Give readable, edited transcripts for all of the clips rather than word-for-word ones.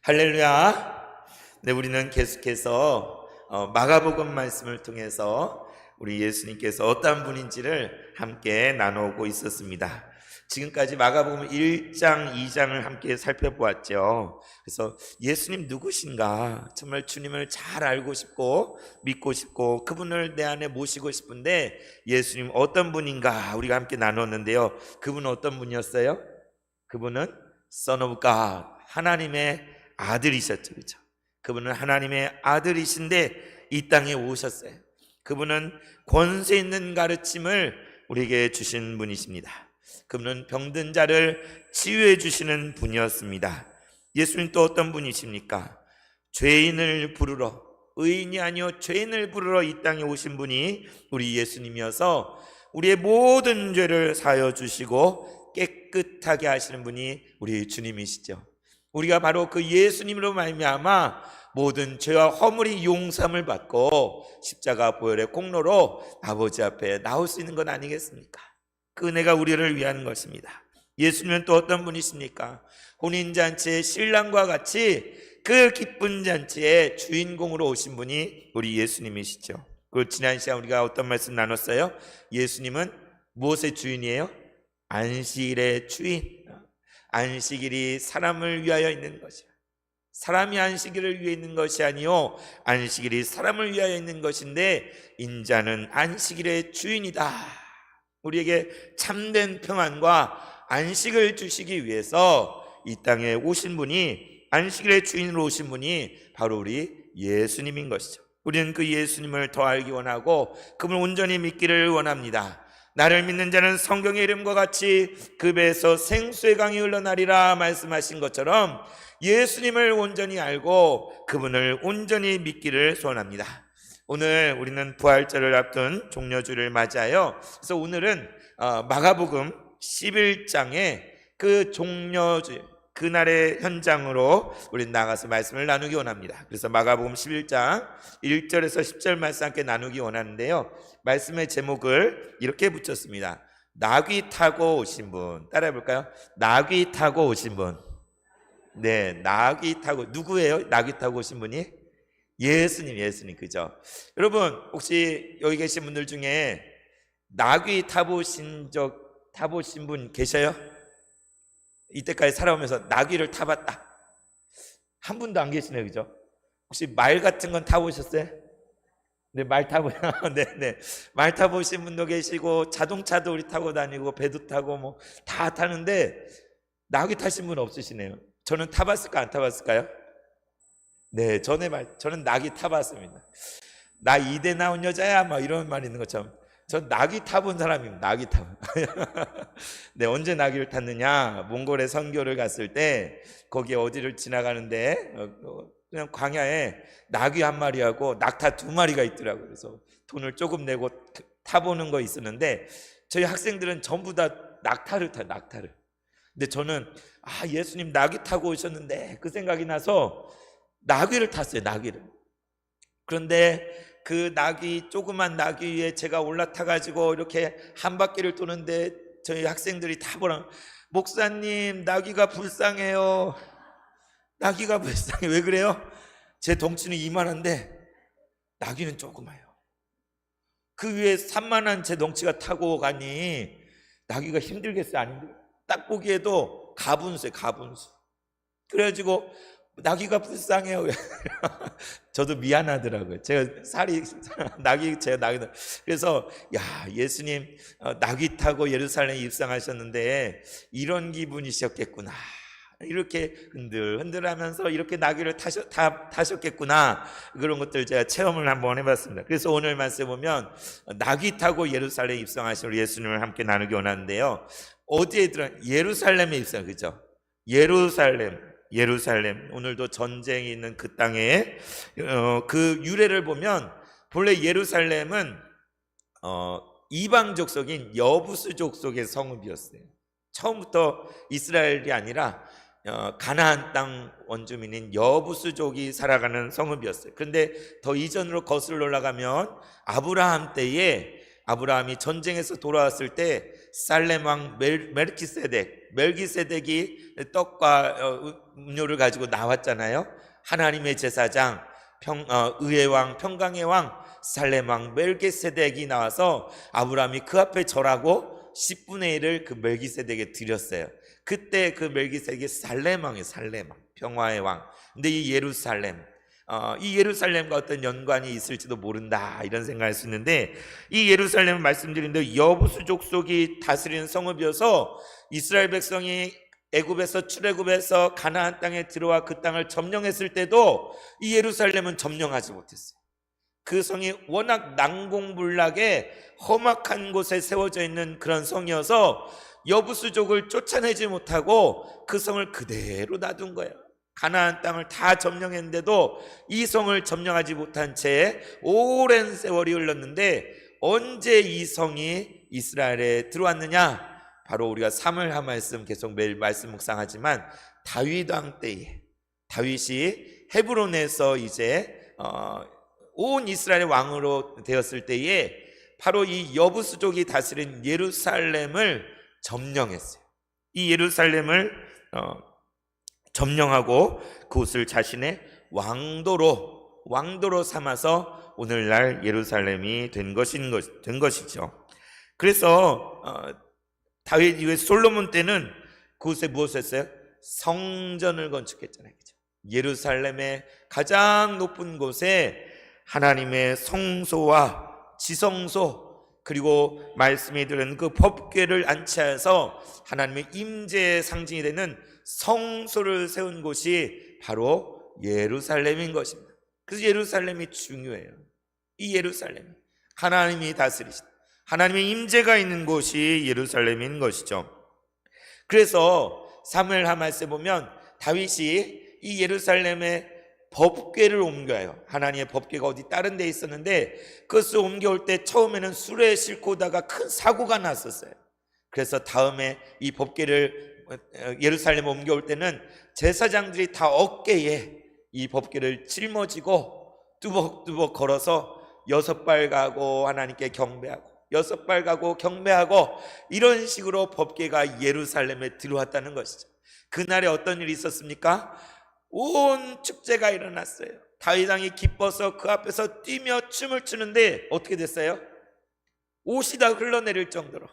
할렐루야. 네, 우리는 계속해서 마가복음 말씀을 통해서 우리 예수님께서 어떤 분인지를 함께 나누고 있었습니다. 지금까지 마가복음 1장, 2장을 함께 살펴보았죠. 그래서 예수님 누구신가? 정말 주님을 잘 알고 싶고 믿고 싶고 그분을 내 안에 모시고 싶은데 예수님 어떤 분인가 우리가 함께 나눴는데요. 그분은 어떤 분이었어요? 그분은 Son of God, 하나님의 아들이셨죠. 그렇죠? 그분은 하나님의 아들이신데 이 땅에 오셨어요. 그분은 권세 있는 가르침을 우리에게 주신 분이십니다. 그분은 병든 자를 치유해 주시는 분이었습니다. 예수님 또 어떤 분이십니까? 죄인을 부르러, 의인이 아니요 죄인을 부르러 이 땅에 오신 분이 우리 예수님이어서 우리의 모든 죄를 사하여 주시고 깨끗하게 하시는 분이 우리 주님이시죠. 우리가 바로 그 예수님으로 말미암아 모든 죄와 허물이 용서함을 받고 십자가 보혈의 공로로 아버지 앞에 나올 수 있는 건 아니겠습니까? 그 은혜가 우리를 위한 것입니다. 예수님은 또 어떤 분이십니까? 혼인잔치의 신랑과 같이 그 기쁜 잔치의 주인공으로 오신 분이 우리 예수님이시죠. 그 지난 시간 우리가 어떤 말씀 나눴어요? 예수님은 무엇의 주인이에요? 안식일의 주인. 안식일이 사람을 위하여 있는 것이야. 사람이 안식일을 위해 있는 것이 아니요 안식일이 사람을 위하여 있는 것인데 인자는 안식일의 주인이다. 우리에게 참된 평안과 안식을 주시기 위해서 이 땅에 오신 분이, 안식일의 주인으로 오신 분이 바로 우리 예수님인 것이죠. 우리는 그 예수님을 더 알기 원하고 그분을 온전히 믿기를 원합니다. 나를 믿는 자는 성경의 이름과 같이 그 배에서 생수의 강이 흘러나리라 말씀하신 것처럼 예수님을 온전히 알고 그분을 온전히 믿기를 소원합니다. 오늘 우리는 부활절을 앞둔 종려주를 맞이하여 그래서 오늘은 마가복음 11장의 그 종려주 그날의 현장으로 우리는 나가서 말씀을 나누기 원합니다. 그래서 마가복음 11장 1절에서 10절 말씀 함께 나누기 원하는데요, 말씀의 제목을 이렇게 붙였습니다. 나귀 타고 오신 분. 따라해 볼까요? 나귀 타고 오신 분. 네, 나귀 타고, 누구예요? 나귀 타고 오신 분이? 예수님, 그죠? 여러분, 혹시 여기 계신 분들 중에 나귀 타보신 분 계셔요? 이때까지 살아오면서 나귀를 타봤다 한 분도 안 계시네요, 그죠? 혹시 말 같은 건 타보셨어요? 네, 말 타보 네, 말 타보신 분도 계시고 자동차도 우리 타고 다니고 배도 타고 뭐 다 타는데 나귀 타신 분 없으시네요. 저는 타봤을까 안 타봤을까요? 네, 저는 나귀 타봤습니다. 나 이대 나온 여자야 막 이런 말 있는 것처럼 전 나귀 타본 사람입니다. 나귀 타본. 네, 언제 나귀를 탔느냐? 몽골에 선교를 갔을 때 거기 어디를 지나가는데 그냥 광야에 나귀 한 마리하고 낙타 두 마리가 있더라고요. 그래서 돈을 조금 내고 타보는 거 있었는데 저희 학생들은 전부 다 낙타를 타요. 낙타를. 근데 저는 예수님 나귀 타고 오셨는데 그 생각이 나서 나귀를 탔어요. 나귀를. 그런데 그 조그만 나귀 위에 제가 올라타가지고 이렇게 한 바퀴를 도는데 저희 학생들이 다 보라, 목사님 나귀가 불쌍해요. 나귀가 불쌍해. 왜 그래요? 제 덩치는 이만한데 나귀는 조그마요. 그 위에 산만한 제 덩치가 타고 가니 나귀가 힘들겠어요? 안 힘들어요? 딱 보기에도 가분수예요, 가분수. 그래가지고 나귀가 불쌍해요. 저도 미안하더라고요. 제가 그래서 예수님 나귀 타고 예루살렘에 입성하셨는데 이런 기분이셨겠구나. 이렇게 흔들하면서 이렇게 나귀를 타셨겠구나. 그런 것들 제가 체험을 한번 해봤습니다. 그래서 오늘 말씀 보면 나귀 타고 예루살렘에 입성하신 예수님을 함께 나누기 원하는데요. 어디에 예루살렘에 입성, 그죠? 예루살렘, 오늘도 전쟁이 있는 그 땅에 그 유래를 보면 본래 예루살렘은 이방 족속인 여부스 족속의 성읍이었어요. 처음부터 이스라엘이 아니라 가나안 땅 원주민인 여부스족이 살아가는 성읍이었어요. 그런데 더 이전으로 거슬러 올라가면 아브라함 때에 아브라함이 전쟁에서 돌아왔을 때 살렘 왕 멜기세덱이 떡과 음료를 가지고 나왔잖아요. 하나님의 제사장, 의의 왕, 평강의 왕 살렘 왕 멜기세덱이 나와서 아브라함이 그 앞에 절하고 10분의 1을 그 멜기세덱에 드렸어요. 그때 그 멜기세덱이 살렘 왕이에요. 살렘 왕, 평화의 왕. 근데 이 예루살렘과 어떤 연관이 있을지도 모른다, 이런 생각할 수 있는데, 이 예루살렘은 말씀드린 대로 여부수 족속이 다스리는 성읍이어서 이스라엘 백성이 애굽에서 출애굽해서 가나안 땅에 들어와 그 땅을 점령했을 때도 이 예루살렘은 점령하지 못했어요. 그 성이 워낙 난공불락에 험악한 곳에 세워져 있는 그런 성이어서 여부수족을 쫓아내지 못하고 그 성을 그대로 놔둔 거예요. 가나안 땅을 다 점령했는데도 이 성을 점령하지 못한 채 오랜 세월이 흘렀는데, 언제 이 성이 이스라엘에 들어왔느냐? 바로 우리가 사무엘하 말씀 계속 매일 말씀 묵상하지만 다윗 왕 때에, 다윗이 헤브론에서 이제 온 이스라엘의 왕으로 되었을 때에 바로 이 여부수족이 다스린 예루살렘을 점령했어요. 이 예루살렘을 점령하고 그곳을 자신의 왕도로 삼아서 오늘날 예루살렘이 된 것이죠. 그래서 다윗 이후에 솔로몬 때는 그곳에 무엇을 했어요? 성전을 건축했잖아요. 그죠? 예루살렘의 가장 높은 곳에 하나님의 성소와 지성소, 그리고 말씀이 들은 그 법궤를 안치하여서 하나님의 임재의 상징이 되는 성소를 세운 곳이 바로 예루살렘인 것입니다. 그래서 예루살렘이 중요해요. 이 예루살렘, 하나님이 다스리신, 하나님의 임재가 있는 곳이 예루살렘인 것이죠. 그래서 사무엘하 말씀에 보면 다윗이 이 예루살렘에 법궤를 옮겨요. 하나님의 법궤가 어디 다른 데 있었는데 그것을 옮겨올 때 처음에는 수레에 싣고 오다가 큰 사고가 났었어요. 그래서 다음에 이 법궤를 예루살렘에 옮겨올 때는 제사장들이 다 어깨에 이 법궤를 짊어지고 뚜벅뚜벅 걸어서 6발 가고 하나님께 경배하고 6발 가고 경배하고, 이런 식으로 법궤가 예루살렘에 들어왔다는 것이죠. 그날에 어떤 일이 있었습니까? 온 축제가 일어났어요. 다윗 왕이 기뻐서 그 앞에서 뛰며 춤을 추는데 어떻게 됐어요? 옷이 다 흘러내릴 정도로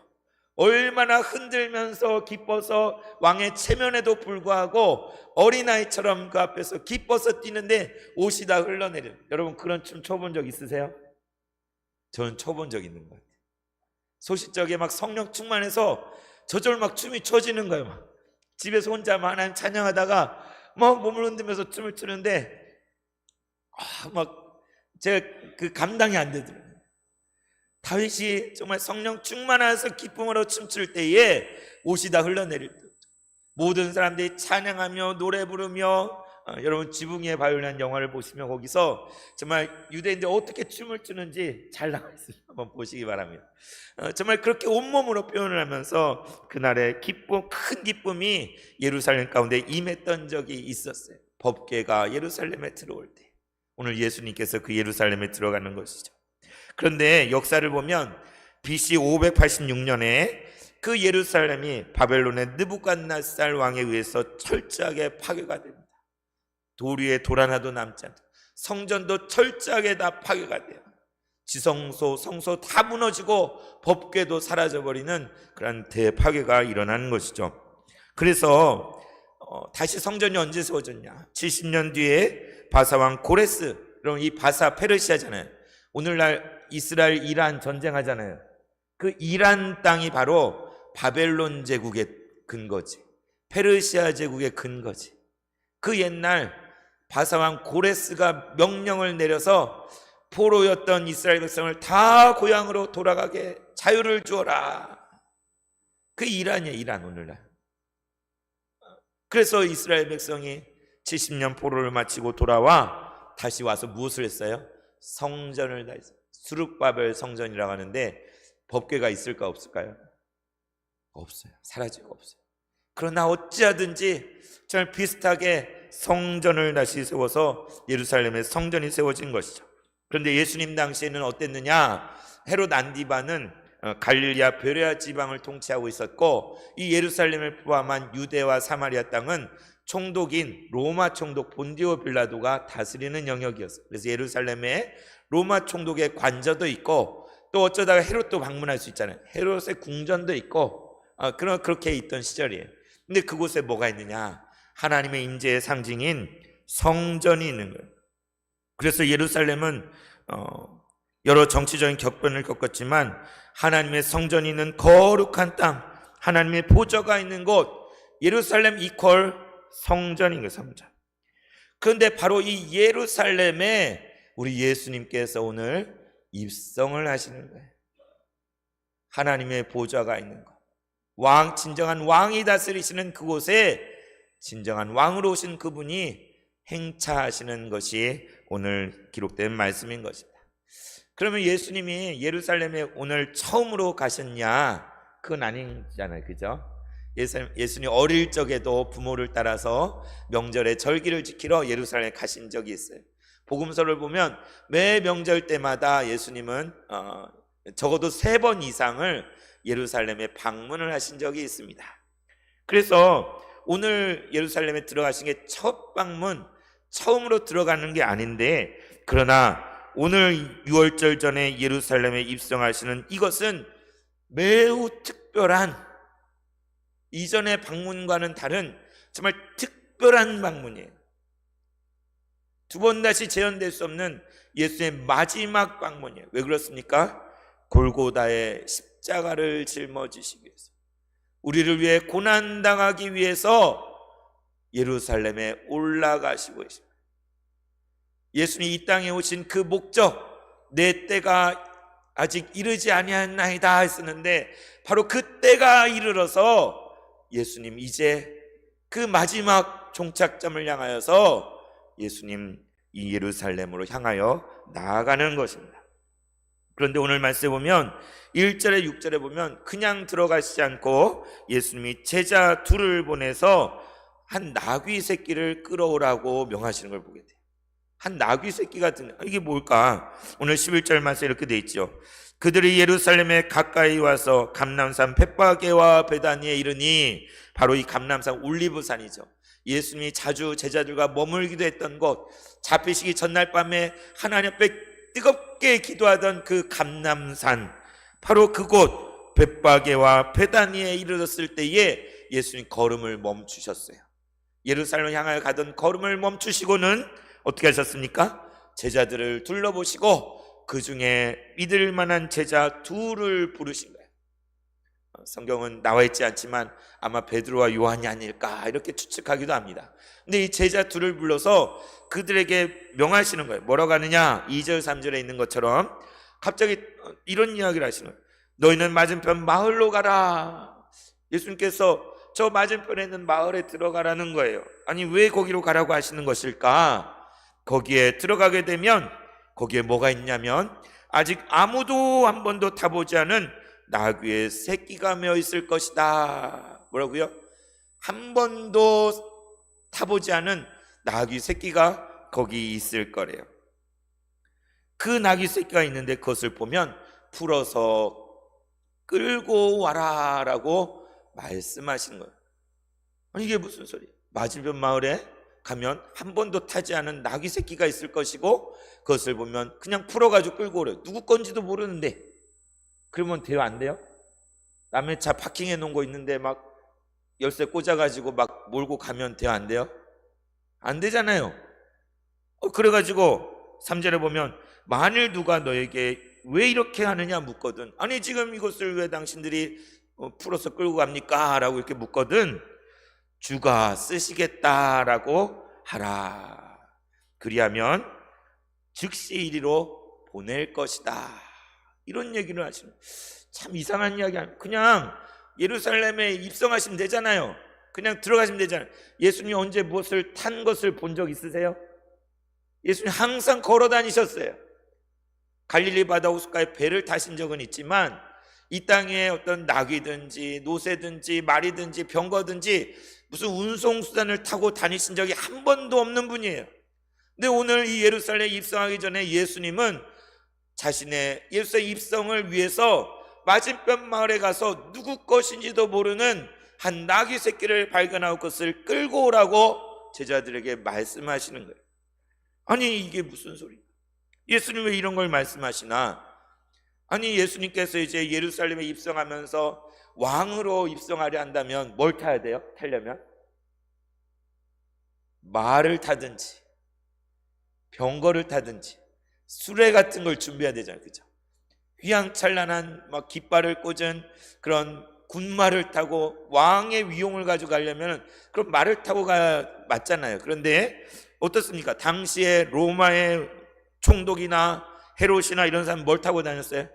얼마나 흔들면서 기뻐서 왕의 체면에도 불구하고 어린아이처럼 그 앞에서 기뻐서 뛰는데 옷이 다 흘러내려. 여러분 그런 춤 춰본 적 있으세요? 저는 춰본 적 있는 것 같아요. 소시적에 막 성령 충만해서 저절 막 춤이 춰지는 거예요. 막 집에서 혼자 막 하나님 찬양하다가 막 몸을 흔들면서 춤을 추는데 막 제가 그 감당이 안 되더라고요. 다윗이 정말 성령 충만해서 기쁨으로 춤출 때에 옷이 다 흘러내릴 때 모든 사람들이 찬양하며 노래 부르며, 여러분 지붕의 바위라는 영화를 보시면 거기서 정말 유대인들이 어떻게 춤을 추는지 잘 나와 있습니다. 한번 보시기 바랍니다. 정말 그렇게 온몸으로 표현을 하면서 그날의 기쁨, 큰 기쁨이 예루살렘 가운데 임했던 적이 있었어요. 법궤가 예루살렘에 들어올 때. 오늘 예수님께서 그 예루살렘에 들어가는 것이죠. 그런데 역사를 보면 BC 586년에 그 예루살렘이 바벨론의 느부갓네살 왕에 의해서 철저하게 파괴가 됩니다. 돌 위에 돌 하나도 남지 않고 성전도 철저하게 다 파괴가 돼요. 지성소, 성소 다 무너지고 법궤도 사라져버리는 그런 대파괴가 일어나는 것이죠. 그래서 다시 성전이 언제 세워졌냐? 70년 뒤에 바사왕 고레스, 여러분 이 바사 페르시아잖아요. 오늘날 이스라엘 이란 전쟁하잖아요. 그 이란 땅이 바로 바벨론 제국의 근거지, 페르시아 제국의 근거지. 그 옛날 바사왕 고레스가 명령을 내려서 포로였던 이스라엘 백성을 다 고향으로 돌아가게 자유를 주어라. 그 이란이에요, 이란 오늘날. 그래서 이스라엘 백성이 70년 포로를 마치고 돌아와 다시 와서 무엇을 했어요? 성전을 다 했어요. 수룹바벨 성전이라고 하는데 법궤가 있을까 없을까요? 없어요. 사라지고 없어요. 그러나 어찌하든지 정말 비슷하게 성전을 다시 세워서 예루살렘에 성전이 세워진 것이죠. 그런데 예수님 당시에는 어땠느냐? 헤롯 안디바는 갈릴리아 베레아 지방을 통치하고 있었고, 이 예루살렘을 포함한 유대와 사마리아 땅은 총독인 로마 총독 본디오 빌라도가 다스리는 영역이었어요. 그래서 예루살렘에 로마 총독의 관저도 있고, 또 어쩌다가 헤롯도 방문할 수 있잖아요. 헤롯의 궁전도 있고, 그렇게 있던 시절이에요. 근데 그곳에 뭐가 있느냐? 하나님의 임재의 상징인 성전이 있는 거예요. 그래서 예루살렘은 여러 정치적인 격변을 겪었지만 하나님의 성전이 있는 거룩한 땅, 하나님의 보좌가 있는 곳, 예루살렘 이퀄 성전인 거예요. 성전. 그런데 바로 이 예루살렘에 우리 예수님께서 오늘 입성을 하시는 거예요. 하나님의 보좌가 있는 것, 진정한 왕이 다스리시는 그곳에 진정한 왕으로 오신 그분이 행차하시는 것이 오늘 기록된 말씀인 것입니다. 그러면 예수님이 예루살렘에 오늘 처음으로 가셨냐? 그건 아니잖아요, 그죠? 예수님 어릴 적에도 부모를 따라서 명절에 절기를 지키러 예루살렘에 가신 적이 있어요. 복음서를 보면 매 명절 때마다 예수님은 적어도 3번 이상을 예루살렘에 방문을 하신 적이 있습니다. 그래서 오늘 예루살렘에 들어가신 게 첫 방문, 처음으로 들어가는 게 아닌데, 그러나 오늘 유월절 전에 예루살렘에 입성하시는 이것은 매우 특별한, 이전의 방문과는 다른 정말 특별한 방문이에요. 두 번 다시 재현될 수 없는 예수의 마지막 방문이에요. 왜 그렇습니까? 골고다의 십자가를 짊어지시기 위해서, 우리를 위해 고난당하기 위해서 예루살렘에 올라가시고 계십니다. 예수님이 이 땅에 오신 그 목적, 내 때가 아직 이르지 아니하였나이다 했었는데, 바로 그 때가 이르러서 예수님 이제 그 마지막 종착점을 향하여서 예수님 이 예루살렘으로 향하여 나아가는 것입니다. 그런데 오늘 말씀에 보면 1절에 6절에 보면 그냥 들어가시지 않고 예수님이 제자 둘을 보내서 한 나귀 새끼를 끌어오라고 명하시는 걸 보게 돼요. 한 나귀 새끼 같은, 이게 뭘까? 오늘 11절 말씀에 이렇게 돼 있죠. 그들이 예루살렘에 가까이 와서 감람산 벳바게와 베다니에 이르니, 바로 이 감람산 올리브산이죠. 예수님이 자주 제자들과 머물기도 했던 곳, 잡히시기 전날 밤에 하나님 앞에 뜨겁게 기도하던 그 감람산, 바로 그곳 벳바게와 베다니에 이르렀을 때에 예수님 걸음을 멈추셨어요. 예루살렘을 향하여 가던 걸음을 멈추시고는 어떻게 하셨습니까? 제자들을 둘러보시고 그 중에 믿을 만한 제자 둘을 부르신 거예요. 성경은 나와 있지 않지만 아마 베드로와 요한이 아닐까 이렇게 추측하기도 합니다. 근데 이 제자 둘을 불러서 그들에게 명하시는 거예요. 뭐라고 하느냐? 2절 3절에 있는 것처럼 갑자기 이런 이야기를 하시는 거예요. 너희는 맞은편 마을로 가라. 예수님께서 저 맞은편에 있는 마을에 들어가라는 거예요. 아니, 왜 거기로 가라고 하시는 것일까? 거기에 들어가게 되면 거기에 뭐가 있냐면 아직 아무도 한 번도 타보지 않은 나귀의 새끼가 메어 있을 것이다. 뭐라고요? 한 번도 타보지 않은 나귀 새끼가 거기 있을 거래요. 그 나귀 새끼가 있는데 그것을 보면 풀어서 끌고 와라 라고 말씀하시는 거예요. 아니, 이게 무슨 소리예요? 맞은편 마을에 가면 한 번도 타지 않은 나귀 새끼가 있을 것이고 그것을 보면 그냥 풀어가지고 끌고 오래요. 누구 건지도 모르는데. 그러면 돼요, 안 돼요? 남의 차 파킹해 놓은 거 있는데 막 열쇠 꽂아가지고 막 몰고 가면 돼요, 안 돼요? 안 되잖아요. 그래가지고 3절에 보면 만일 누가 너에게 왜 이렇게 하느냐 묻거든. 아니, 지금 이것을 왜 당신들이 풀어서 끌고 갑니까? 라고 이렇게 묻거든. 주가 쓰시겠다라고 하라. 그리하면 즉시 이리로 보낼 것이다. 이런 얘기를 하시는, 참 이상한 이야기 아니에요. 그냥 예루살렘에 입성하시면 되잖아요. 그냥 들어가시면 되잖아요. 예수님이 언제 무엇을 탄 것을 본 적 있으세요? 예수님 항상 걸어 다니셨어요. 갈릴리 바다 호숫가에 배를 타신 적은 있지만 이 땅에 어떤 나귀든지 노새든지 말이든지 병거든지 무슨 운송수단을 타고 다니신 적이 한 번도 없는 분이에요. 근데 오늘 이 예루살렘에 입성하기 전에 예수님은 자신의 예수의 입성을 위해서 맞은편 마을에 가서 누구 것인지도 모르는 한 나귀 새끼를 발견하고 그것을 끌고 오라고 제자들에게 말씀하시는 거예요. 아니 이게 무슨 소리야? 예수님 왜 이런 걸 말씀하시나? 아니 예수님께서 이제 예루살렘에 입성하면서 왕으로 입성하려 한다면 뭘 타야 돼요? 타려면 말을 타든지 병거를 타든지 수레 같은 걸 준비해야 되잖아요, 그죠? 휘황찬란한 막 깃발을 꽂은 그런 군말을 타고 왕의 위용을 가지고 가려면 그럼 말을 타고 가야 맞잖아요. 그런데 어떻습니까? 당시에 로마의 총독이나 헤롯이나 이런 사람 뭘 타고 다녔어요?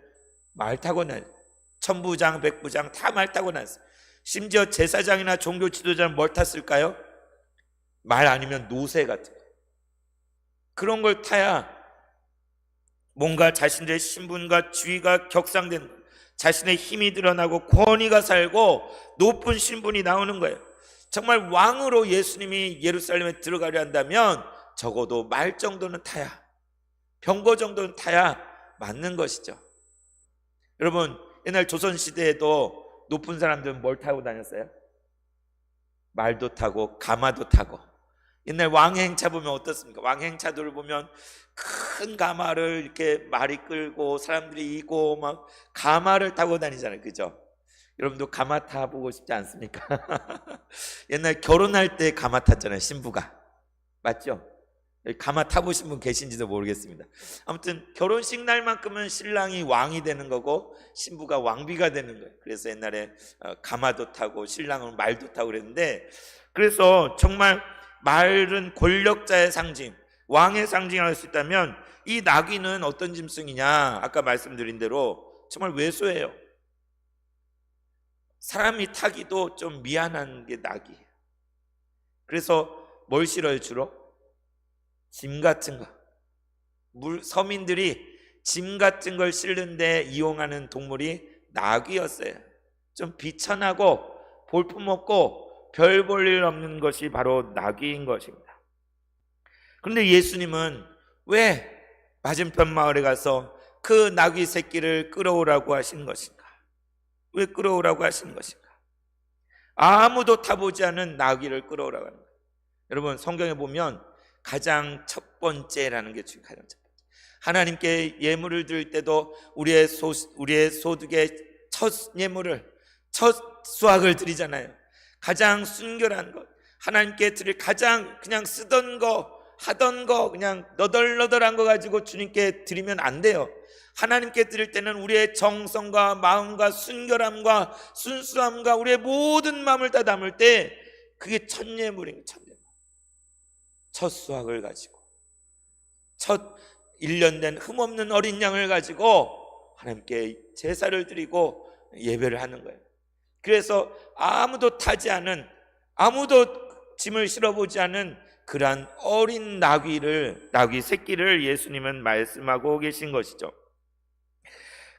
말 타고 다녔어요. 천부장, 백부장 다 말 타고 다녔어요. 심지어 제사장이나 종교 지도자는 뭘 탔을까요? 말 아니면 노새 같은 거. 그런 걸 타야 뭔가 자신들의 신분과 지위가 격상된 거예요. 자신의 힘이 드러나고 권위가 살고 높은 신분이 나오는 거예요. 정말 왕으로 예수님이 예루살렘에 들어가려 한다면 적어도 말 정도는 타야, 병거 정도는 타야 맞는 것이죠. 여러분 옛날 조선시대에도 높은 사람들은 뭘 타고 다녔어요? 말도 타고 가마도 타고. 옛날 왕행차 보면 어떻습니까? 왕행차들을 보면 큰 가마를 이렇게 말이 끌고 사람들이 이고 막 가마를 타고 다니잖아요, 그죠? 여러분도 가마 타보고 싶지 않습니까? 옛날 결혼할 때 가마 탔잖아요, 신부가. 맞죠? 가마 타보신 분 계신지도 모르겠습니다. 아무튼 결혼식 날만큼은 신랑이 왕이 되는 거고 신부가 왕비가 되는 거예요. 그래서 옛날에 가마도 타고 신랑은 말도 타고 그랬는데, 그래서 정말 말은 권력자의 상징, 왕의 상징을 할 수 있다면 이 나귀는 어떤 짐승이냐? 아까 말씀드린 대로 정말 왜소해요. 사람이 타기도 좀 미안한 게 나귀예요. 그래서 뭘 실어요 주로? 짐 같은 거. 서민들이 짐 같은 걸 실는데 이용하는 동물이 나귀였어요. 좀 비천하고 볼품없고 별 볼 일 없는 것이 바로 나귀인 것입니다. 그런데 예수님은 왜 맞은편 마을에 가서 그 나귀 새끼를 끌어오라고 하신 것인가? 왜 끌어오라고 하신 것인가? 아무도 타보지 않은 나귀를 끌어오라고 하는 거예요. 여러분 성경에 보면 가장 첫 번째라는 게 지금 가장 첫 번째. 하나님께 예물을 드릴 때도 우리의 소득의 첫 예물을, 첫 수확을 드리잖아요. 가장 순결한 것, 하나님께 드릴 가장 그냥 쓰던 거, 하던 거, 그냥 너덜너덜한 거 가지고 주님께 드리면 안 돼요. 하나님께 드릴 때는 우리의 정성과 마음과 순결함과 순수함과 우리의 모든 마음을 다 담을 때 그게 첫 예물입니다. 첫 예물. 첫 수확을 가지고 첫 1년 된 흠없는 어린 양을 가지고 하나님께 제사를 드리고 예배를 하는 거예요. 그래서 아무도 타지 않은, 아무도 짐을 실어보지 않은 그러한 어린 나귀 새끼를 예수님은 말씀하고 계신 것이죠.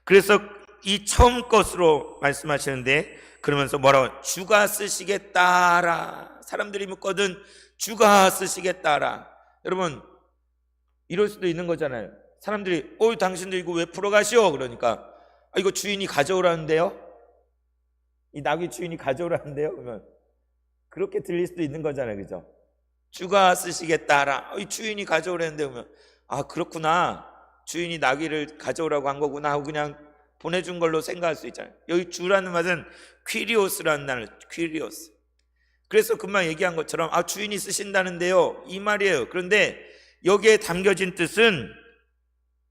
그래서 이 처음 것으로 말씀하시는데, 그러면서 뭐라고? 주가 쓰시겠다라. 사람들이 묻거든 주가 쓰시겠다라. 여러분 이럴 수도 있는 거잖아요. 사람들이 당신들 이거 왜 풀어가시오? 그러니까 이거 주인이 가져오라는데요. 이 나귀 주인이 가져오라는데요. 그러면 그렇게 들릴 수도 있는 거잖아요, 그죠? 주가 쓰시겠다라. 이 주인이 가져오라는데 그러면 그렇구나, 주인이 나귀를 가져오라고 한 거구나 하고 그냥 보내준 걸로 생각할 수 있잖아요. 여기 주라는 말은 퀴리오스라는 단어, 퀴리오스. 그래서 금방 얘기한 것처럼 주인이 쓰신다는데요, 이 말이에요. 그런데 여기에 담겨진 뜻은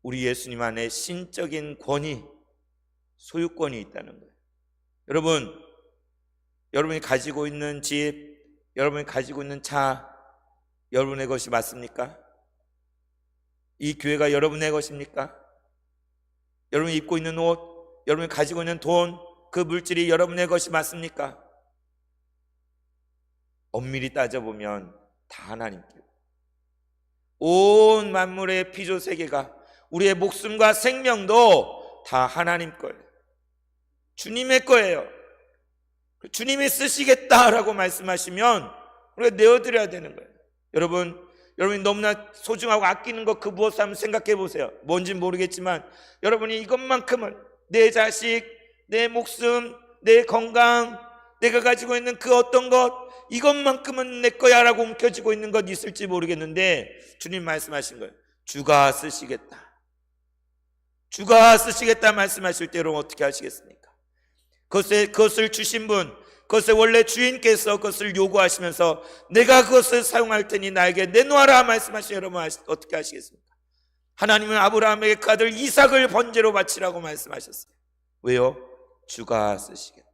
우리 예수님 안에 신적인 권위, 소유권이 있다는 거예요. 여러분이 가지고 있는 집, 여러분이 가지고 있는 차, 여러분의 것이 맞습니까? 이 교회가 여러분의 것입니까? 여러분이 입고 있는 옷, 여러분이 가지고 있는 돈, 그 물질이 여러분의 것이 맞습니까? 엄밀히 따져보면 다 하나님께, 온 만물의 피조세계가, 우리의 목숨과 생명도 다 하나님 거예요. 주님의 거예요. 주님이 쓰시겠다라고 말씀하시면 우리가 내어드려야 되는 거예요. 여러분 여러분이 너무나 소중하고 아끼는 것 그 무엇을 한번 생각해 보세요. 뭔진 모르겠지만 여러분이 이것만큼은 내 자식, 내 목숨, 내 건강, 내가 가지고 있는 그 어떤 것, 이것만큼은 내 거야 라고 움켜쥐고 있는 것 있을지 모르겠는데 주님 말씀하신 거예요. 주가 쓰시겠다. 주가 쓰시겠다 말씀하실 때 여러분 어떻게 하시겠습니까? 그것을 주신 분, 그것을 원래 주인께서 그것을 요구하시면서 내가 그것을 사용할 테니 나에게 내놓아라 말씀하신 여러분 어떻게 하시겠습니까? 하나님은 아브라함에게 그 아들 이삭을 번제로 바치라고 말씀하셨어요. 왜요? 주가 쓰시겠다.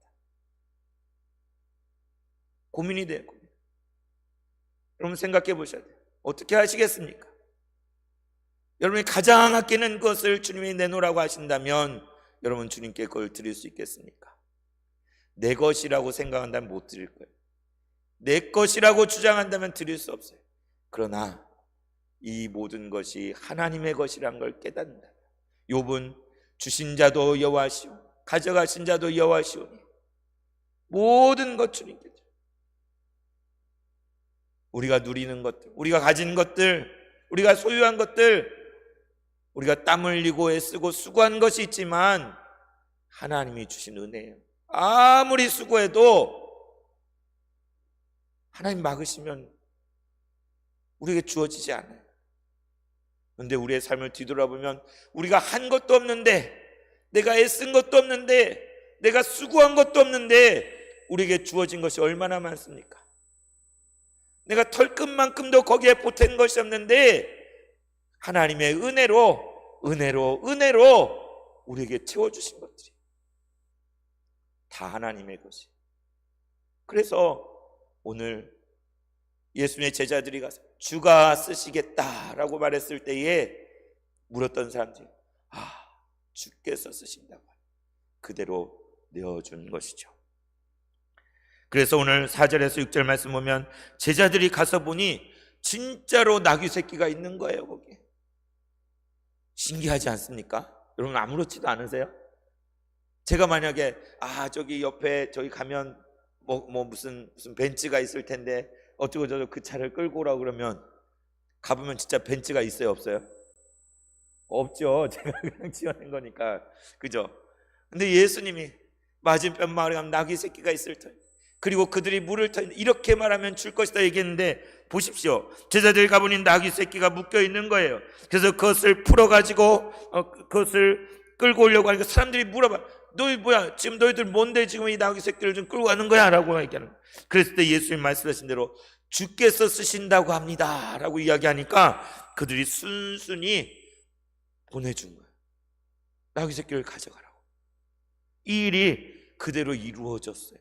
고민이 돼요. 여러분 생각해 보셔야 돼요. 어떻게 하시겠습니까? 여러분이 가장 아끼는 것을 주님이 내놓으라고 하신다면 여러분 주님께 그걸 드릴 수 있겠습니까? 내 것이라고 생각한다면 못 드릴 거예요. 내 것이라고 주장한다면 드릴 수 없어요. 그러나 이 모든 것이 하나님의 것이란 걸 깨닫는다. 욥은 주신 자도 여호와시오 가져가신 자도 여호와시오니 모든 것 주님께서 우리가 누리는 것들, 우리가 가진 것들, 우리가 소유한 것들, 우리가 땀 흘리고 애쓰고 수고한 것이 있지만 하나님이 주신 은혜예요. 아무리 수고해도 하나님 막으시면 우리에게 주어지지 않아요. 그런데 우리의 삶을 뒤돌아보면 우리가 한 것도 없는데, 내가 애쓴 것도 없는데, 내가 수고한 것도 없는데 우리에게 주어진 것이 얼마나 많습니까? 내가 털끝만큼도 거기에 보탠 것이 없는데 하나님의 은혜로 우리에게 채워주신 것들이 다 하나님의 것이. 그래서 오늘 예수님의 제자들이 가서 주가 쓰시겠다라고 말했을 때에 물었던 사람들이 주께서 쓰신다고 그대로 내어준 것이죠. 그래서 오늘 4절에서 6절 말씀 보면 제자들이 가서 보니 진짜로 나귀 새끼가 있는 거예요. 거기에 신기하지 않습니까? 여러분 아무렇지도 않으세요? 제가 만약에 저기 옆에 저기 가면 무슨 벤츠가 있을 텐데 어쩌고 저쩌고 그 차를 끌고 오라고 그러면 가보면 진짜 벤츠가 있어요, 없어요? 없죠. 제가 그냥 지어낸 거니까. 그죠? 근데 예수님이 맞은편 마을에 가면 나귀 새끼가 있을 터니 그리고 그들이 물을 터니 이렇게 말하면 줄 것이다 얘기했는데 보십시오. 제자들이 가보니 나귀 새끼가 묶여 있는 거예요. 그래서 그것을 풀어가지고 그것을 끌고 오려고 하니까 사람들이 물어봐. 너희 뭐야? 지금 너희들 뭔데 지금 이 나귀 새끼를 좀 끌고 가는 거야? 라고 얘기하는 거예요. 그랬을 때 예수님 말씀하신 대로 주께서 쓰신다고 합니다 라고 이야기하니까 그들이 순순히 보내준 거예요. 나귀 새끼를 가져가라고. 이 일이 그대로 이루어졌어요.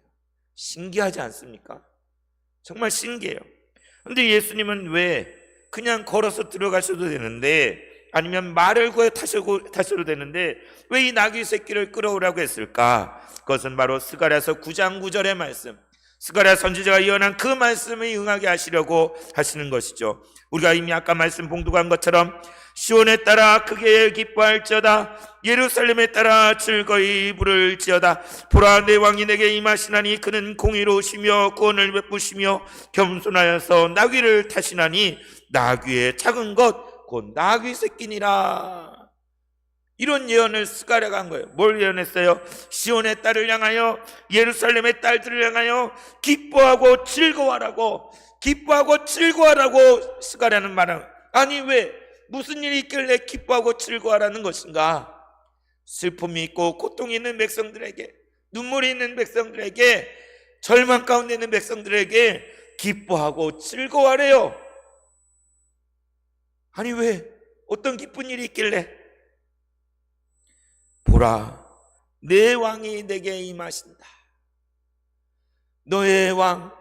신기하지 않습니까? 정말 신기해요. 그런데 예수님은 왜 그냥 걸어서 들어가셔도 되는데 아니면 말을 구해 타셔도 되는데 왜 이 나귀 새끼를 끌어오라고 했을까? 그것은 바로 스가랴서 9장 9절의 말씀, 스가랴 선지자가 예언한 그 말씀을 응하게 하시려고 하시는 것이죠. 우리가 이미 아까 말씀 봉독한 것처럼 시온에 따라 크게 기뻐할지어다 예루살렘에 따라 즐거이 부를지어다 보라 내 왕이 내게 임하시나니 그는 공의로우시며 구원을 베푸시며 겸손하여서 나귀를 타시나니 나귀의 작은 것 곧 나귀 새끼니라. 이런 예언을 스가랴가 한 거예요. 뭘 예언했어요? 시온의 딸을 향하여 예루살렘의 딸들을 향하여 기뻐하고 즐거워하라고 스가랴는 말하는. 아니 왜 무슨 일이 있길래 기뻐하고 즐거워하라는 것인가? 슬픔이 있고 고통이 있는 백성들에게, 눈물이 있는 백성들에게, 절망 가운데 있는 백성들에게 기뻐하고 즐거워하래요. 아니 왜 어떤 기쁜 일이 있길래? 보라 내 왕이 내게 임하신다. 너의 왕,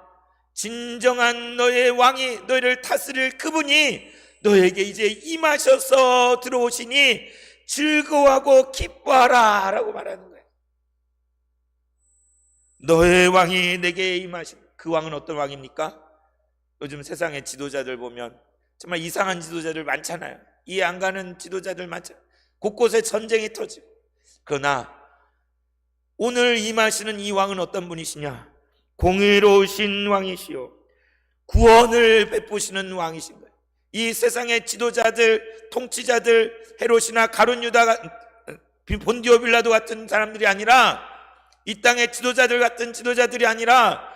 진정한 너의 왕이 너희를 다스릴 그분이 너에게 이제 임하셔서 들어오시니 즐거워하고 기뻐하라 라고 말하는 거예요. 너의 왕이 내게 임하신다. 그 왕은 어떤 왕입니까? 요즘 세상의 지도자들 보면 정말 이상한 지도자들 많잖아요. 이해 안 가는 지도자들 많잖아요. 곳곳에 전쟁이 터지고. 그러나 오늘 임하시는 이 왕은 어떤 분이시냐? 공의로우신 왕이시요 구원을 베푸시는 왕이신 거예요. 이 세상의 지도자들, 통치자들, 헤롯이나 가룟 유다, 본디오 빌라도 같은 사람들이 아니라, 이 땅의 지도자들 같은 지도자들이 아니라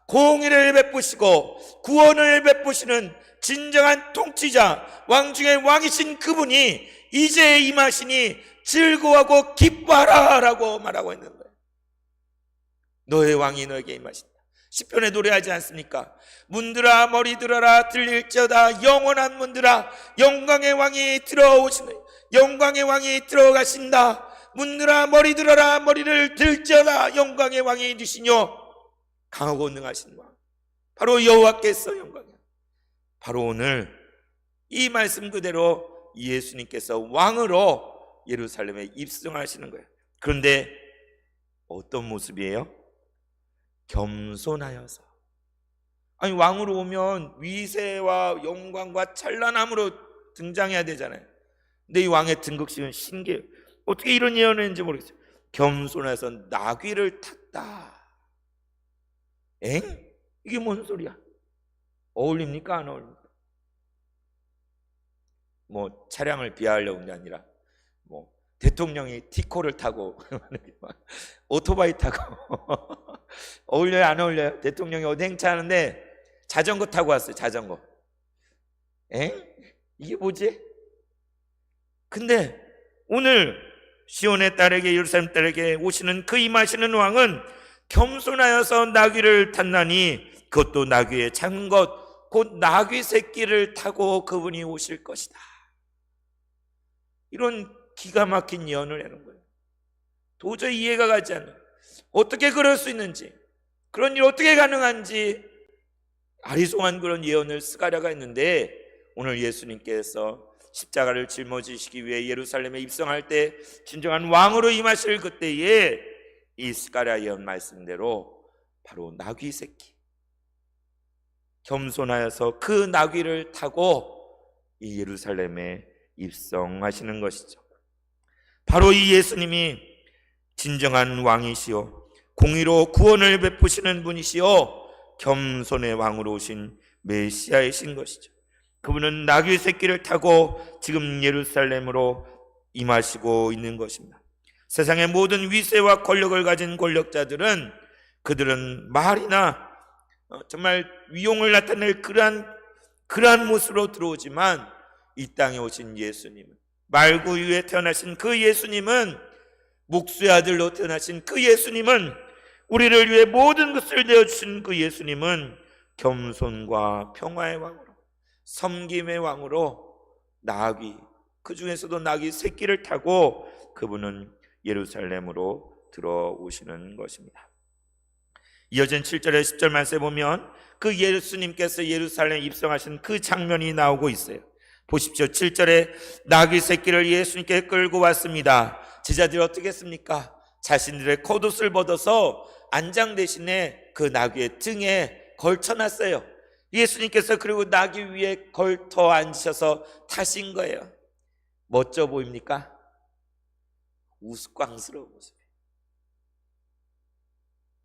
공의를 베푸시고 구원을 베푸시는 진정한 통치자, 왕 중의 왕이신 그분이 이제 임하시니 즐거워하고 기뻐하라 라고 말하고 있는 거예요. 너의 왕이 너에게 임하신다. 시편에 노래하지 않습니까? 문들아 머리 들어라 들릴지어다. 영원한 문들아 영광의 왕이 들어오시네. 영광의 왕이 들어가신다. 문들아 머리 들어라 머리를 들지어다. 영광의 왕이 되시뇨. 강하고 능하신 왕, 바로 여호와께서 영광이야. 바로 오늘 이 말씀 그대로 예수님께서 왕으로 예루살렘에 입성하시는 거예요. 그런데 어떤 모습이에요? 겸손하여서. 아니, 왕으로 오면 위세와 영광과 찬란함으로 등장해야 되잖아요. 근데 이 왕의 등극식은 신기해요. 어떻게 이런 예언을 했는지 모르겠어요. 겸손해서 나귀를 탔다. 엥? 이게 뭔 소리야? 어울립니까? 안 어울립니까? 뭐 차량을 비하하려고 한 게 아니라 뭐 대통령이 티코를 타고 오토바이 타고 어울려요? 안 어울려요? 대통령이 어디 행차하는데 자전거 타고 왔어요. 자전거. 엥? 이게 뭐지? 근데 오늘 시온의 딸에게, 예루살렘 딸에게 오시는 그 임하시는 왕은 겸손하여서 나귀를 탔나니 그것도 나귀의 작은 것, 곧 나귀 새끼를 타고 그분이 오실 것이다. 이런 기가 막힌 예언을 하는 거예요. 도저히 이해가 가지 않아요. 어떻게 그럴 수 있는지, 그런 일이 어떻게 가능한지 아리송한 그런 예언을 스가랴가 했는데, 오늘 예수님께서 십자가를 짊어지시기 위해 예루살렘에 입성할 때 진정한 왕으로 임하실 그때에 이 스가랴 예언 말씀대로 바로 나귀 새끼, 겸손하여서 그 나귀를 타고 이 예루살렘에 입성하시는 것이죠. 바로 이 예수님이 진정한 왕이시요 공의로 구원을 베푸시는 분이시요 겸손의 왕으로 오신 메시아이신 것이죠. 그분은 나귀 새끼를 타고 지금 예루살렘으로 임하시고 있는 것입니다. 세상의 모든 위세와 권력을 가진 권력자들은 그들은 말이나 정말 위용을 나타낼 그러한 모습으로 들어오지만, 이 땅에 오신 예수님은, 말구유에 태어나신 그 예수님은, 목수의 아들로 태어나신 그 예수님은, 우리를 위해 모든 것을 내어주신 그 예수님은 겸손과 평화의 왕으로, 섬김의 왕으로 나귀, 그 중에서도 나귀 새끼를 타고 그분은 예루살렘으로 들어오시는 것입니다. 이어진 7절에 10절 말씀에 보면 그 예수님께서 예루살렘에 입성하신 그 장면이 나오고 있어요. 보십시오. 7절에 나귀 새끼를 예수님께 끌고 왔습니다. 제자들이 어떻게 했습니까? 자신들의 겉옷을 벗어서 안장 대신에 그 나귀의 등에 걸쳐놨어요. 예수님께서 그리고 나귀 위에 걸터 앉으셔서 타신 거예요. 멋져 보입니까? 우스꽝스러운 모습이에요.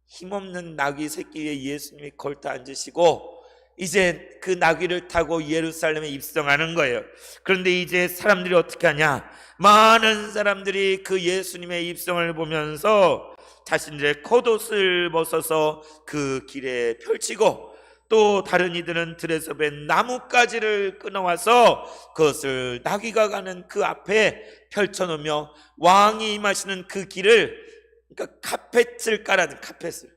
힘없는 나귀 새끼에 예수님이 걸터 앉으시고 이제 그 나귀를 타고 예루살렘에 입성하는 거예요. 그런데 이제 사람들이 어떻게 하냐? 많은 사람들이 그 예수님의 입성을 보면서 자신들의 겉옷을 벗어서 그 길에 펼치고, 또 다른 이들은 들에서 벤 나뭇가지를 끊어와서 그것을 나귀가 가는 그 앞에 펼쳐놓으며 왕이 임하시는 그 길을, 그러니까 카펫을 깔아준 카펫을,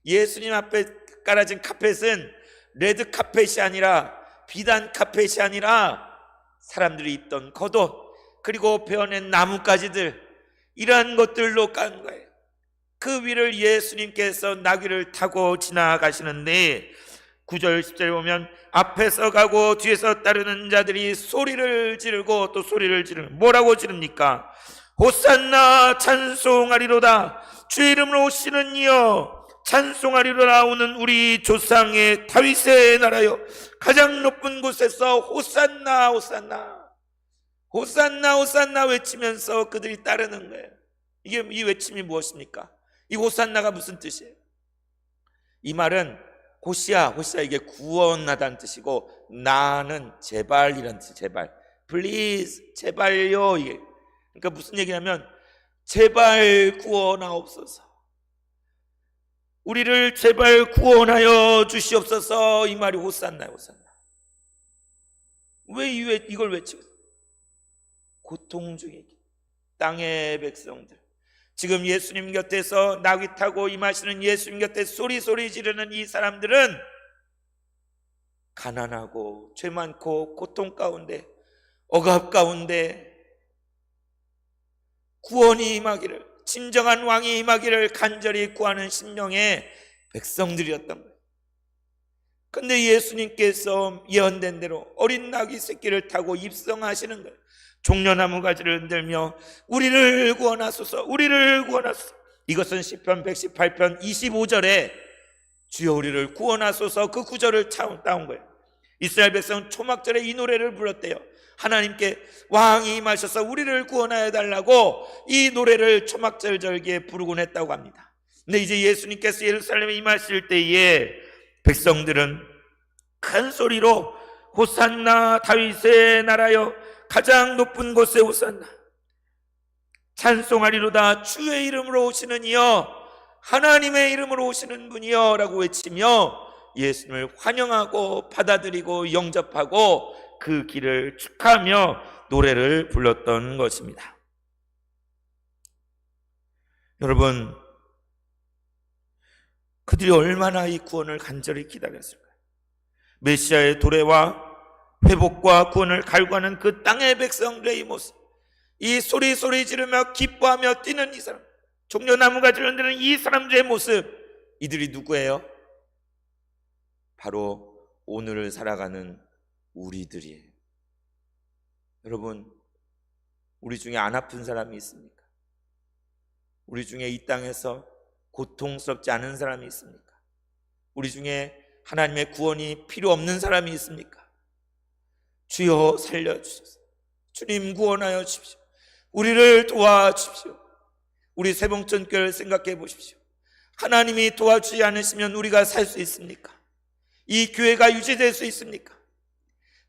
예수님 앞에 깔아진 카펫은 레드 카펫이 아니라, 비단 카펫이 아니라 사람들이 입던 겉옷, 그리고 베어낸 나뭇가지들, 이러한 것들로 깐 거예요. 그 위를 예수님께서 나귀를 타고 지나가시는데 9절 10절에 보면 앞에서 가고 뒤에서 따르는 자들이 소리를 지르고 또 소리를 지르는, 뭐라고 지릅니까? 호산나 찬송하리로다. 주의 이름으로 오시는 이여 찬송하리로다. 오는 우리 조상의 다윗의 나라여 가장 높은 곳에서 호산나 호산나 호산나 호산나 외치면서 그들이 따르는 거예요. 이 외침이 무엇입니까? 이 호산나가 무슨 뜻이에요? 이 말은 호시아, 이게 구원하다는 뜻이고, 나는 제발이란 뜻, 제발. Please, 제발요. 이게 그러니까 무슨 얘기냐면 제발 구원하옵소서. 우리를 제발 구원하여 주시옵소서. 이 말이 호산나요, 호산나. 왜 이걸 외치고? 고통 중에 땅의 백성들, 지금 예수님 곁에서 나귀 타고 임하시는 예수님 곁에 소리 지르는 이 사람들은 가난하고 죄 많고 고통 가운데, 억압 가운데 구원이 임하기를, 진정한 왕이 임하기를 간절히 구하는 심령의 백성들이었던 거예요. 그런데 예수님께서 예언된 대로 어린 나귀 새끼를 타고 입성하시는 거예요. 종려나무 가지를 흔들며 우리를 구원하소서, 우리를 구원하소서. 이것은 시편 118편 25절에 주여 우리를 구원하소서, 그 구절을 따온 거예요. 이스라엘 백성은 초막절에 이 노래를 불렀대요. 하나님께 왕이 임하셔서 우리를 구원하여 달라고 이 노래를 초막절 절기에 부르곤 했다고 합니다. 근데 이제 예수님께서 예루살렘에 임하실 때에 백성들은 큰 소리로 호산나 다윗의 나라여, 가장 높은 곳에 호산나, 찬송하리로다 주의 이름으로 오시는 이여, 하나님의 이름으로 오시는 분이여 라고 외치며 예수님을 환영하고 받아들이고 영접하고 그 길을 축하하며 노래를 불렀던 것입니다. 여러분, 그들이 얼마나 이 구원을 간절히 기다렸을까요? 메시아의 도래와 회복과 구원을 갈구하는 그 땅의 백성들의 이 모습, 이 소리 지르며 기뻐하며 뛰는 이 사람, 종려나무 가지를 흔드는 이 사람들의 모습, 이들이 누구예요? 바로 오늘을 살아가는 우리들이에요. 여러분, 우리 중에 안 아픈 사람이 있습니까? 우리 중에 이 땅에서 고통스럽지 않은 사람이 있습니까? 우리 중에 하나님의 구원이 필요 없는 사람이 있습니까? 주여 살려주소서. 주님 구원하여 주십시오. 우리를 도와주십시오. 우리 세봉천교회를 생각해 보십시오. 하나님이 도와주지 않으시면 우리가 살 수 있습니까? 이 교회가 유지될 수 있습니까?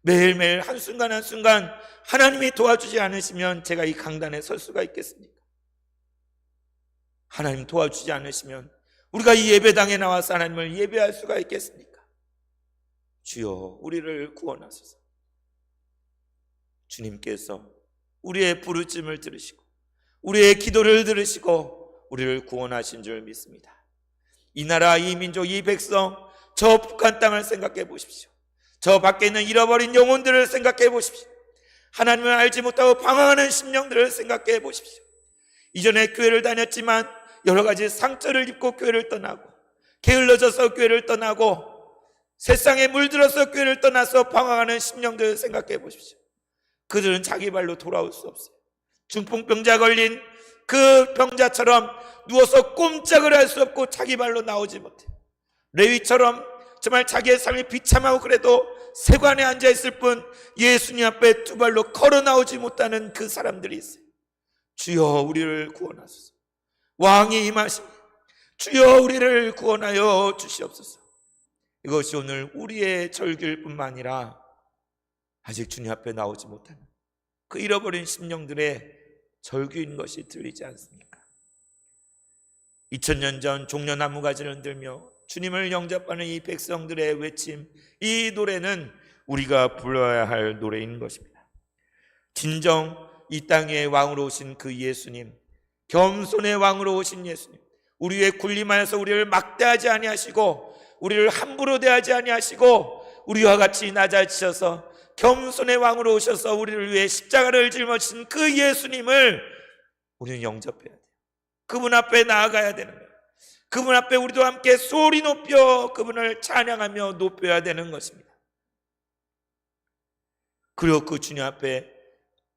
매일매일 한순간 한순간 하나님이 도와주지 않으시면 제가 이 강단에 설 수가 있겠습니까? 하나님 도와주지 않으시면 우리가 이 예배당에 나와서 하나님을 예배할 수가 있겠습니까? 주여 우리를 구원하소서. 주님께서 우리의 부르짖음을 들으시고 우리의 기도를 들으시고 우리를 구원하신 줄 믿습니다. 이 나라, 이 민족, 이 백성, 저 북한 땅을 생각해 보십시오. 저 밖에 있는 잃어버린 영혼들을 생각해 보십시오. 하나님을 알지 못하고 방황하는 심령들을 생각해 보십시오. 이전에 교회를 다녔지만 여러 가지 상처를 입고 교회를 떠나고, 게을러져서 교회를 떠나고, 세상에 물들어서 교회를 떠나서 방황하는 심령들을 생각해 보십시오. 그들은 자기 발로 돌아올 수 없어요. 중풍병자 걸린 그 병자처럼 누워서 꼼짝을 할 수 없고 자기 발로 나오지 못해요. 레위처럼 정말 자기의 삶이 비참하고 그래도 세관에 앉아있을 뿐 예수님 앞에 두 발로 걸어 나오지 못하는 그 사람들이 있어요. 주여 우리를 구원하소서. 왕이 임하시니 주여 우리를 구원하여 주시옵소서. 이것이 오늘 우리의 절규일 뿐만 아니라 아직 주님 앞에 나오지 못하는 그 잃어버린 심령들의 절규인 것이 들리지 않습니까? 2000년 전 종려나무 가지를 흔들며 주님을 영접하는 이 백성들의 외침, 이 노래는 우리가 불러야 할 노래인 것입니다. 진정 이 땅의 왕으로 오신 그 예수님, 겸손의 왕으로 오신 예수님, 우리 위에 군림하여서 우리를 막대하지 아니하시고 우리를 함부로 대하지 아니하시고 우리와 같이 낮아지셔서 겸손의 왕으로 오셔서 우리를 위해 십자가를 짊어진 그 예수님을 우리는 영접해야 돼요. 그분 앞에 나아가야 되는 거예요. 그분 앞에 우리도 함께 소리 높여 그분을 찬양하며 높여야 되는 것입니다. 그리고 그 주님 앞에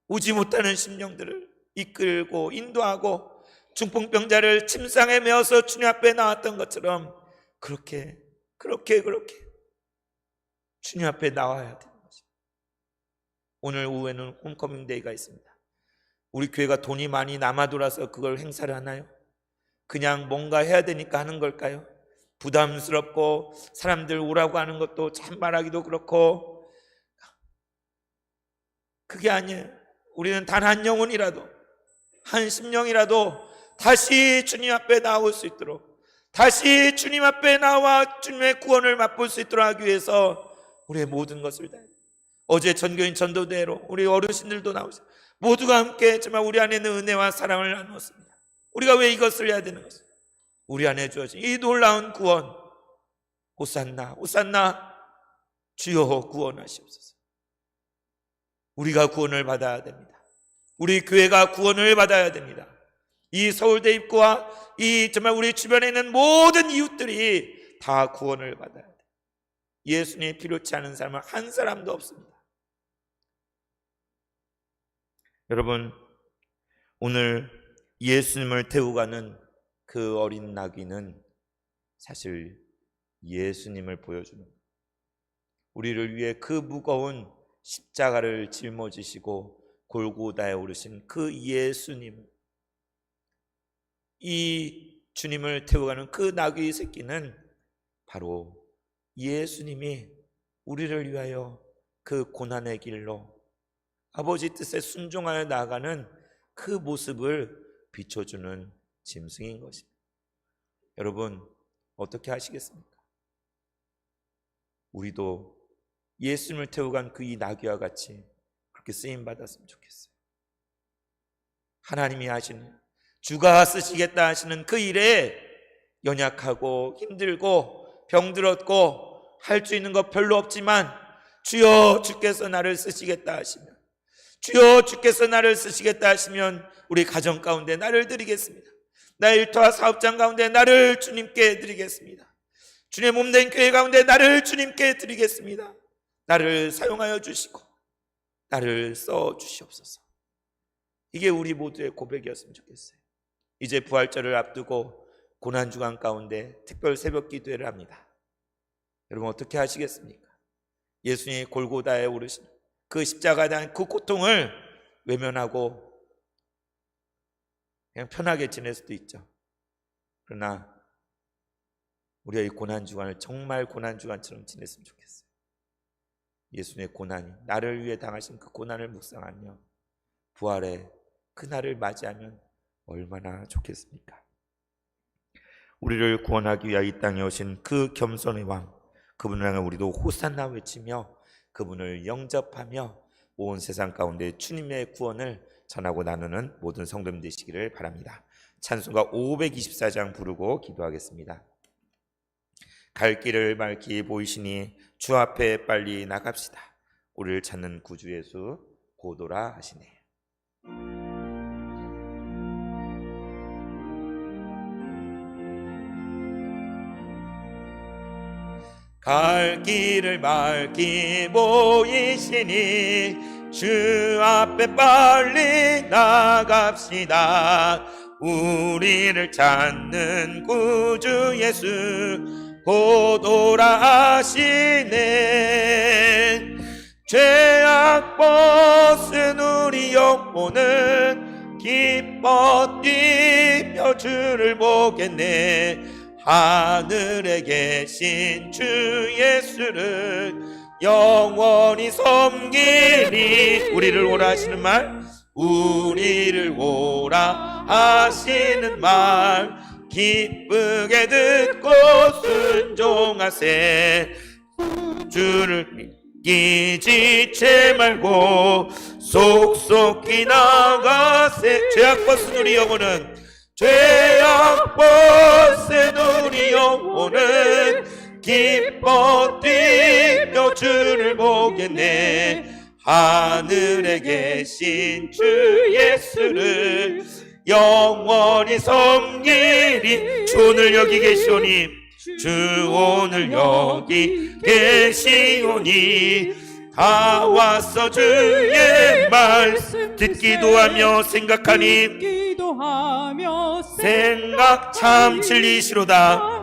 오지 못하는 심령들을 이끌고 인도하고 중풍병자를 침상에 메어서 주님 앞에 나왔던 것처럼 그렇게 주님 앞에 나와야 되는 것입니다. 오늘 오후에는 홈커밍 데이가 있습니다. 우리 교회가 돈이 많이 남아돌아서 그걸 행사를 하나요? 그냥 뭔가 해야 되니까 하는 걸까요? 부담스럽고 사람들 오라고 하는 것도 참 말하기도 그렇고 그게 아니에요. 우리는 단 한 영혼이라도, 한 심령이라도 다시 주님 앞에 나올 수 있도록, 다시 주님 앞에 나와 주님의 구원을 맛볼 수 있도록 하기 위해서 우리의 모든 것을 다해. 어제 전교인 전도대로 우리 어르신들도 나오셨어요. 모두가 함께 정말 우리 안에 있는 은혜와 사랑을 나누었습니다. 우리가 왜 이것을 해야 되는 것입니까? 우리 안에 주어진 이 놀라운 구원, 호산나 호산나, 주여 구원하시옵소서. 우리가 구원을 받아야 됩니다. 우리 교회가 구원을 받아야 됩니다. 이 서울대 입구와 이 정말 우리 주변에 있는 모든 이웃들이 다 구원을 받아야 돼요. 예수님이 필요치 않은 사람은 한 사람도 없습니다. 여러분, 오늘 예수님을 태우고 가는 그 어린 나귀는 사실 예수님을 보여주는, 우리를 위해 그 무거운 십자가를 짊어지시고 골고다에 오르신 그 예수님, 이 주님을 태워가는 그 나귀 새끼는 바로 예수님이 우리를 위하여 그 고난의 길로 아버지 뜻에 순종하여 나아가는 그 모습을 비춰주는 짐승인 것입니다. 여러분, 어떻게 하시겠습니까? 우리도 예수님을 태워간 그 이 나귀와 같이 그렇게 쓰임받았으면 좋겠어요. 하나님이 하시는, 주가 쓰시겠다 하시는 그 일에 연약하고 힘들고 병들었고 할 수 있는 것 별로 없지만, 주여 주께서 나를 쓰시겠다 하시면, 주여 주께서 나를 쓰시겠다 하시면 우리 가정 가운데 나를 드리겠습니다. 나의 일터와 사업장 가운데 나를 주님께 드리겠습니다. 주님의 몸된 교회 가운데 나를 주님께 드리겠습니다. 나를 사용하여 주시고 나를 써 주시옵소서. 이게 우리 모두의 고백이었으면 좋겠어요. 이제 부활절을 앞두고 고난주간 가운데 특별 새벽 기도회를 합니다. 여러분, 어떻게 하시겠습니까? 예수님이 골고다에 오르신 그 십자가에 대한 그 고통을 외면하고 그냥 편하게 지낼 수도 있죠. 그러나 우리가 이 고난주간을 정말 고난주간처럼 지냈으면 좋겠어요. 예수님의 고난이, 나를 위해 당하신 그 고난을 묵상하며 부활의 그날을 맞이하면 얼마나 좋겠습니까? 우리를 구원하기 위하여 이 땅에 오신 그 겸손의 왕, 그분을 향해 우리도 호산나 외치며 그분을 영접하며 온 세상 가운데 주님의 구원을 전하고 나누는 모든 성도님 되시기를 바랍니다. 찬송가 524장 부르고 기도하겠습니다. 갈 길을 밝히 보이시니 주 앞에 빨리 나갑시다. 우리를 찾는 구주 예수 고도라 하시네. 갈 길을 밝히 보이시니 주 앞에 빨리 나갑시다. 우리를 찾는 구주 예수 고도라 하시네. 죄악 벗은 우리 영혼은 기뻐 뛰며 주를 보겠네. 하늘에 계신 주 예수를 영원히 섬기니. 우리를 오라 하시는 말, 우리를 오라 하시는 말 기쁘게 듣고 순종하세. 주를 끼지채 말고 속속히 나가세. 죄악 벗은 우리 영혼은, 죄악 벗은 우리 영혼은 기뻐 뛰며 주를 보겠네. 하늘에 계신 주 예수를 영원히 섬기리. 주 오늘 여기 계시오니, 주 오늘 여기 계시오니 다 왔어 주의 말씀 듣기도 하며 생각하니 생각 참 진리시로다.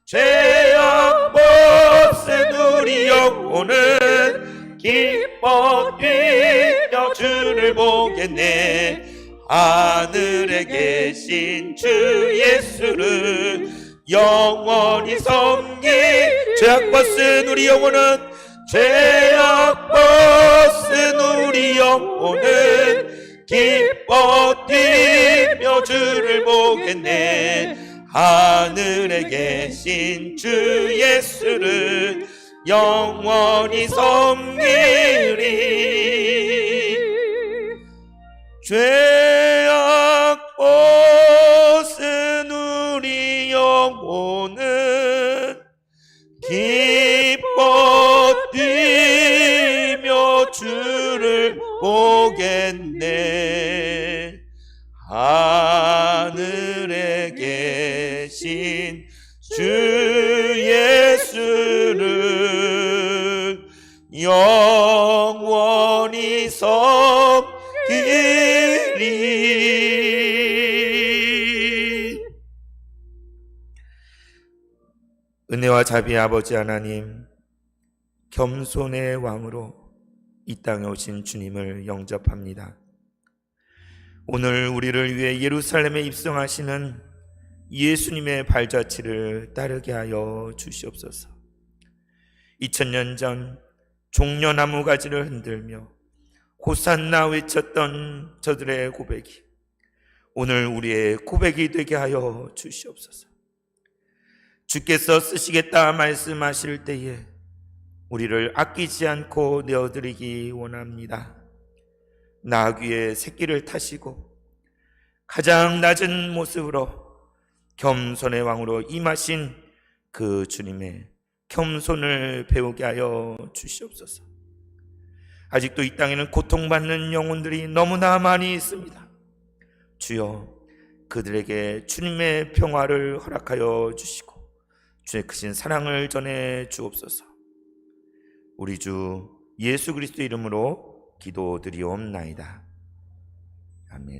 죄악 벗은 우리 영혼은 기뻐 뛰며 주를 보겠네. 하늘에 계신 주 예수를 영원히 섬기. 죄악 벗은 우리 영혼은, 죄악 벗은 우리 영혼은 기뻐 뛰며 주를 보겠네. 하늘에 계신 주 예수를 영원히 섬기리. 죄악 벗은 우리 영혼은 기뻐 뛰며 주를 보겠네. 하늘에 계신 주 예수를 영원히 섬기리. 은혜와 자비의 아버지 하나님, 겸손의 왕으로 이 땅에 오신 주님을 영접합니다. 오늘 우리를 위해 예루살렘에 입성하시는 예수님의 발자취를 따르게 하여 주시옵소서. 2000년 전 종려나무 가지를 흔들며 호산나 외쳤던 저들의 고백이 오늘 우리의 고백이 되게 하여 주시옵소서. 주께서 쓰시겠다 말씀하실 때에 우리를 아끼지 않고 내어드리기 원합니다. 나귀의 새끼를 타시고 가장 낮은 모습으로 겸손의 왕으로 임하신 그 주님의 겸손을 배우게 하여 주시옵소서. 아직도 이 땅에는 고통받는 영혼들이 너무나 많이 있습니다. 주여, 그들에게 주님의 평화를 허락하여 주시고 주의 크신 사랑을 전해 주옵소서. 우리 주 예수 그리스도 이름으로 기도드리옵나이다. 아멘.